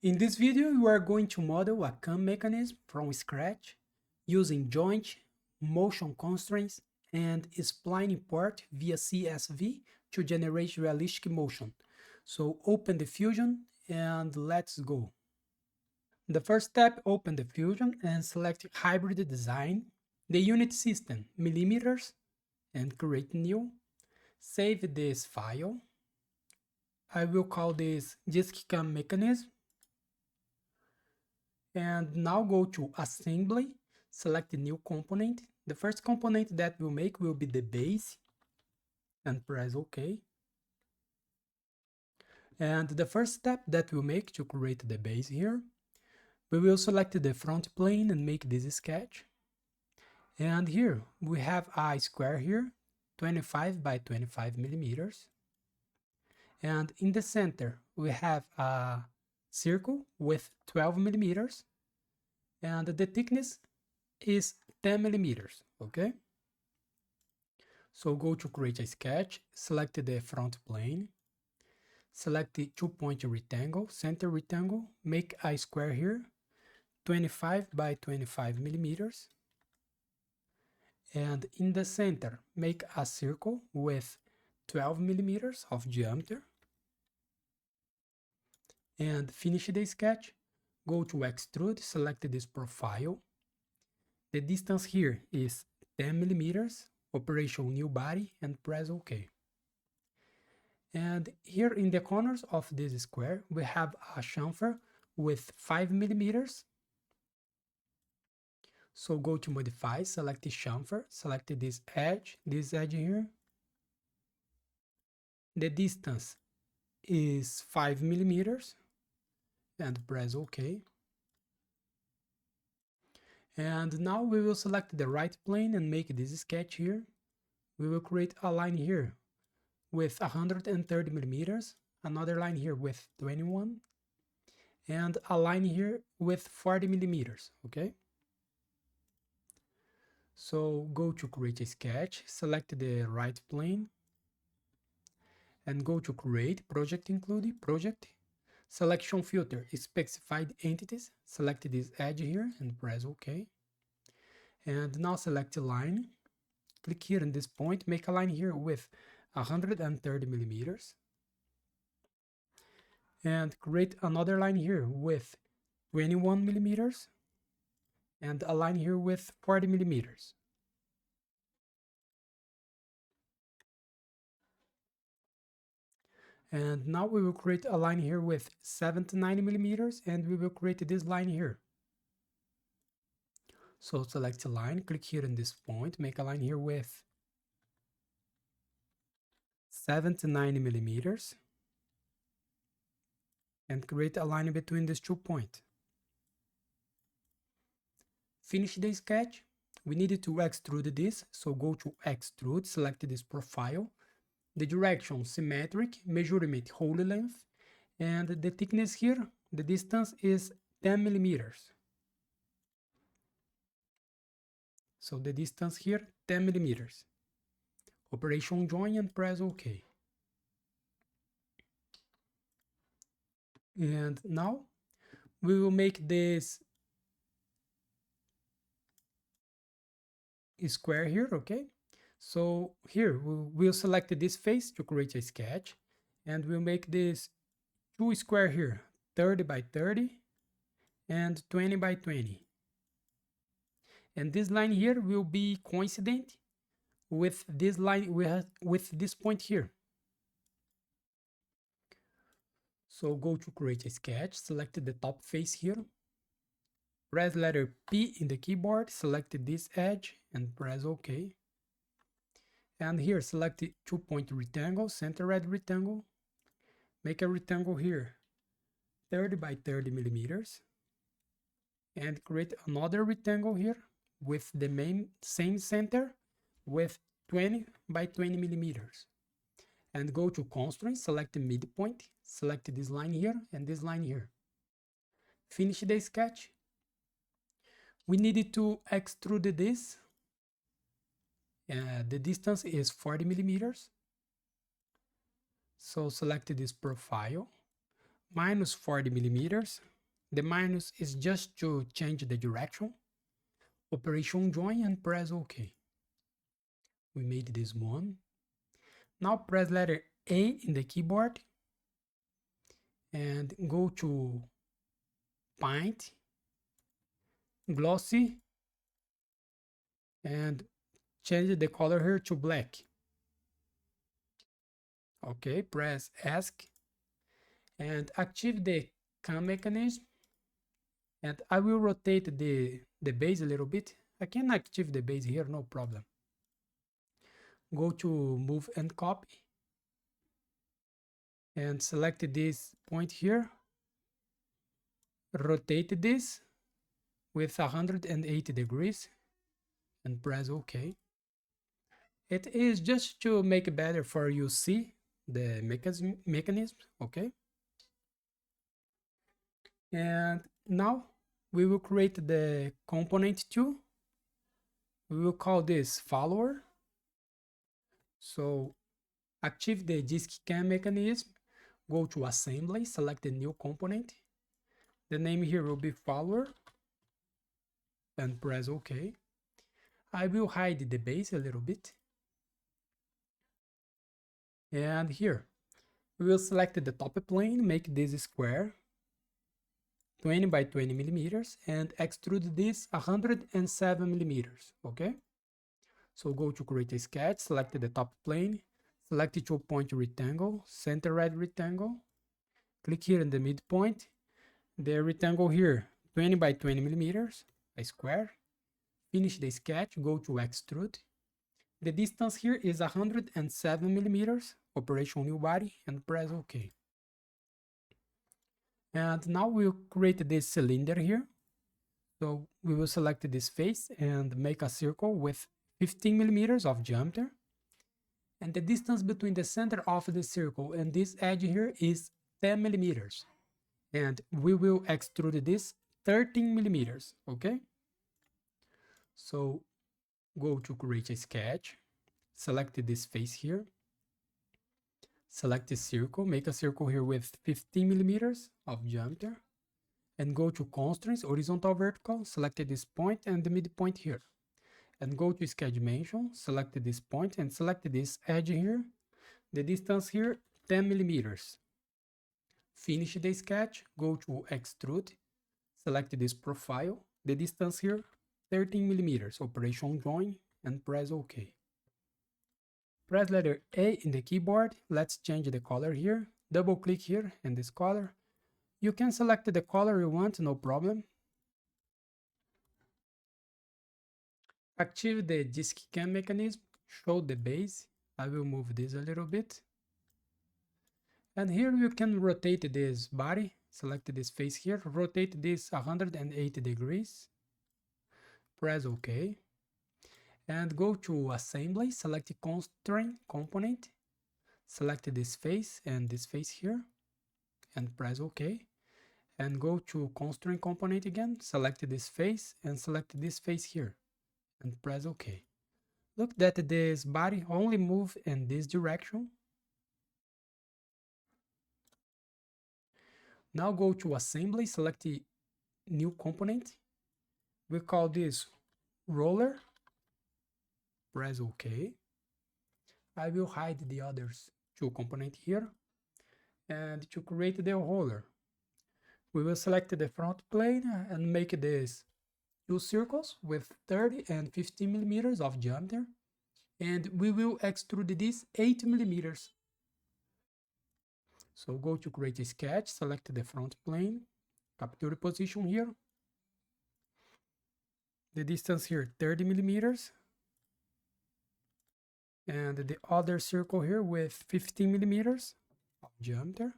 In this video, we are going to model a CAM mechanism from scratch using joint, motion constraints, and spline import via CSV to generate realistic motion. So open the Fusion and let's go. The first step, open the Fusion and select Hybrid Design, the unit system, millimeters, and create new. Save this file. I will call this disk CAM mechanism. And now go to Assembly, select the new component. The first component that we'll make will be the base, and press OK. And the first step that we'll make to create the base here, we will select the front plane and make this sketch. And here we have a square here, 25 by 25 millimeters. And in the center, we have a circle with 12 millimeters. And the thickness is 10 millimeters, okay? So go to create a sketch, select the front plane, select the 2-point rectangle, center rectangle, make a square here, 25 by 25 millimeters. And in the center, make a circle with 12 millimeters of diameter. And finish the sketch, go to extrude, select this profile. The distance here is 10 millimeters, operation new body, and press OK. And here in the corners of this square, we have a chamfer with 5 millimeters. So go to modify, select the chamfer, select this edge here. The distance is 5 millimeters, and press OK. And now we will select the right plane and make this sketch here. We will create a line here with 130 millimeters, another line here with 21, and a line here with 40 millimeters, okay? So go to create a sketch, select the right plane, and go to create, project include, project, selection filter, specified entities, select this edge here and press OK. And now select a line, click here in this point, make a line here with 130 millimeters. And create another line here with 21 millimeters and a line here with 40 millimeters. And now we will create a line here with 79 millimeters and we will create this line here. So select a line, click here in this point, make a line here with 79 millimeters and create a line between these 2 points. Finish the sketch. We needed to extrude this, so go to extrude, select this profile, the direction symmetric, measurement whole length, and the thickness here, the distance is 10 millimeters. So the distance here, 10 millimeters. Operation join and press OK. And now we will make this square here, okay? So here we'll select this face to create a sketch, and we'll make this 2 square here, 30 by 30 and 20 by 20. And this line here will be coincident with this line with this point here. So go to create a sketch, select the top face here, press letter P in the keyboard, select this edge and press OK. And here select the 2-point rectangle, center red rectangle, make a rectangle here 30 by 30 millimeters, and create another rectangle here with the same center with 20 by 20 millimeters. And go to constraint, select the midpoint, select this line here and this line here. Finish the sketch. We needed to extrude this. The distance is 40 millimeters. So select this profile, minus 40 millimeters. The minus is just to change the direction. Operation join and press OK. We made this one. Now press letter A in the keyboard and go to Paint, Glossy, and change the color here to black. Okay, press ESC and activate the cam mechanism. And I will rotate the base a little bit. I can activate the base here, no problem. Go to Move and Copy. And select this point here. Rotate this with 180 degrees and press OK. It is just to make it better for you see the mechanism, okay? And now we will create the component 2. We will call this follower. So active the disk cam mechanism, go to assembly, select the new component. The name here will be follower and press OK. I will hide the base a little bit. And here we will select the top plane, make this square 20 by 20 millimeters and extrude this 107 millimeters. Okay, so go to create a sketch, select the top plane, select the 2-point rectangle, center right rectangle, click here in the midpoint, the rectangle here 20 by 20 millimeters, a square. Finish the sketch, go to extrude. The distance here is 107 millimeters, operation new body, and press OK. And now we'll create this cylinder here. So we will select this face and make a circle with 15 millimeters of diameter. And the distance between the center of the circle and this edge here is 10 millimeters. And we will extrude this 13 millimeters, okay? So go to create a sketch, select this face here, select the circle, make a circle here with 15 millimeters of diameter, and go to constraints, horizontal, vertical, select this point and the midpoint here. And go to sketch dimension, select this point and select this edge here. The distance here, 10 millimeters. Finish the sketch, go to extrude, select this profile. The distance here, 13 millimeters. Operation join and press OK. Press letter A in the keyboard. Let's change the color here. Double click here in this color. You can select the color you want, no problem. Active the disk cam mechanism, show the base. I will move this a little bit. And here you can rotate this body, select this face here, rotate this 180 degrees, press OK. And go to assembly, select constraint component, select this face and this face here, and press OK. And go to constraint component again, select this face and select this face here, and press OK. Look that this body only moves in this direction. Now go to assembly, select the new component. We call this roller. Press OK. I will hide the others 2 components here. And to create the roller, we will select the front plane and make this 2 circles with 30 and 15 millimeters of diameter. And we will extrude this 8 millimeters. So go to create a sketch, select the front plane, capture the position here. The distance here 30 millimeters. And the other circle here with 15 millimeters of diameter.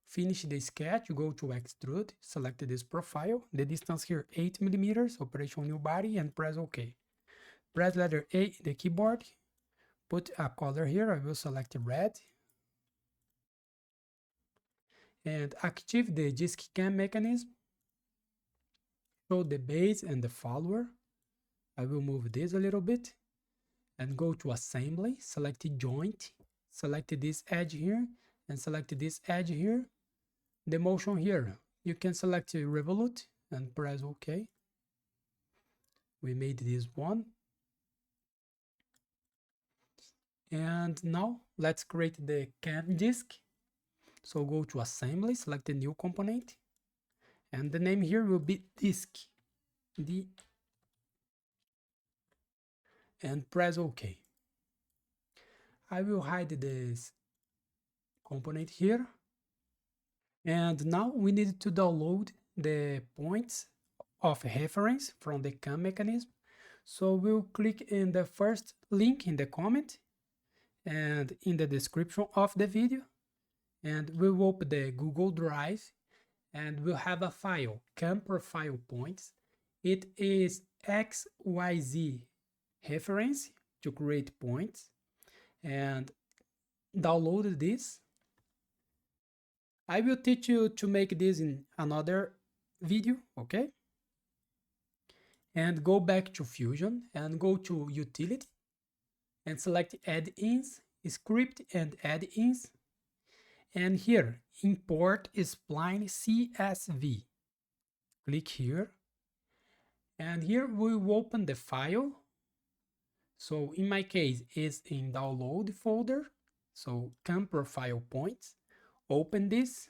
Finish the sketch, go to extrude, select this profile, the distance here 8 millimeters, operation new body, and press OK. Press letter A in the keyboard, put a color here, I will select red. And active the disk cam mechanism. Show the base and the follower. I will move this a little bit. And go to assembly, select joint, select this edge here, and select this edge here. The motion here, you can select revolute and press OK. We made this one. And now let's create the cam disk. So go to assembly, select the new component, and the name here will be disk. And press OK. I will hide this component here. And now we need to download the points of reference from the cam mechanism. So we'll click in the first link in the comment and in the description of the video, and we'll open the Google Drive, and we'll have a file, cam profile points. It is XYZ reference to create points, and download this. I will teach you to make this in another video, okay? And go back to Fusion and go to Utility and select Add-ins, Script and Add-ins. And here, Import Spline CSV. Click here. And here we will open the file. So in my case, it's in Download folder. So cam profile points. Open this.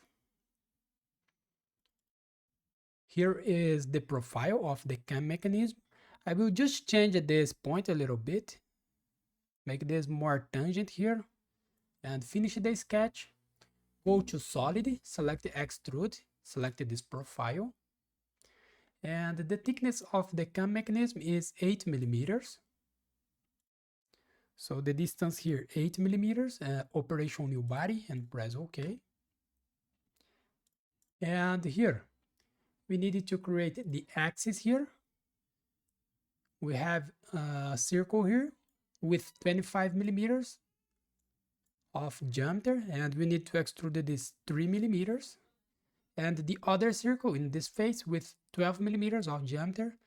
Here is the profile of the cam mechanism. I will just change this point a little bit. Make this more tangent here. And finish the sketch. Go to Solid, select Extrude, select this profile. And the thickness of the cam mechanism is 8 millimeters. So the distance here, 8 millimeters, operation new body, and press OK. And here, we needed to create the axis here. We have a circle here with 25 millimeters of diameter, and we need to extrude this 3 millimeters. And the other circle in this face with 12 millimeters of diameter,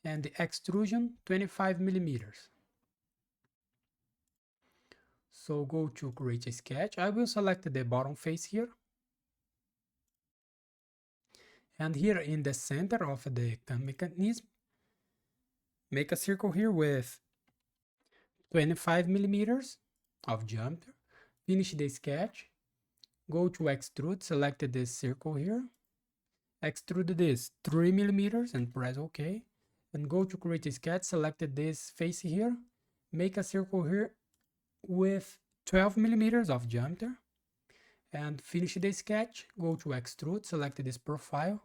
and the extrusion 25 millimeters. So go to create a sketch. I will select the bottom face here. And here in the center of the cam mechanism, make a circle here with 25 millimeters of diameter. Finish the sketch. Go to extrude, select this circle here. Extrude this 3 millimeters and press OK. And go to create a sketch, select this face here. Make a circle here with 12 millimeters of diameter. And finish the sketch. Go to extrude, select this profile.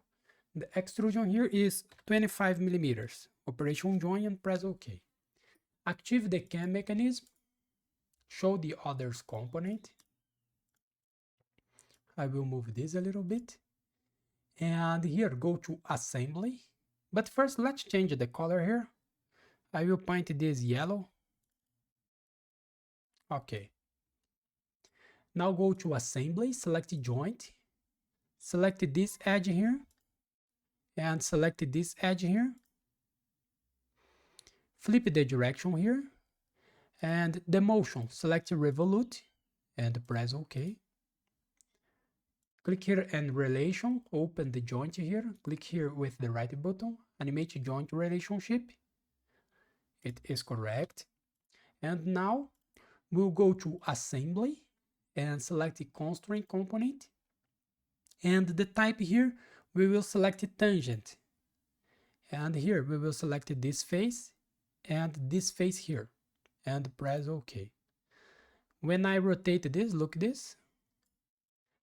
The extrusion here is 25 millimeters. Operation join and press OK. Active the cam mechanism. Show the others component. I will move this a little bit. And here, go to assembly. But first, let's change the color here. I will paint this yellow. Okay. Now go to assembly, select joint. Select this edge here. And select this edge here. Flip the direction here. And the motion, select revolute and press OK. Click here and relation, open the joint here. Click here with the right button, animate joint relationship. It is correct. And now we'll go to assembly and select the constraint component. And the type here, we will select tangent. And here we will select this face and this face here and press OK. When I rotate this, look this.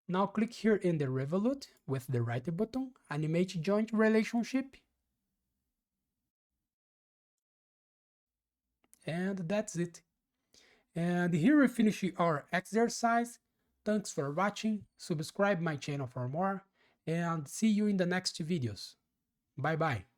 Now click here in the revolute with the right button, animate joint relationship. And that's it. And here we finish our exercise. Thanks for watching, subscribe my channel for more, and see you in the next videos. Bye bye.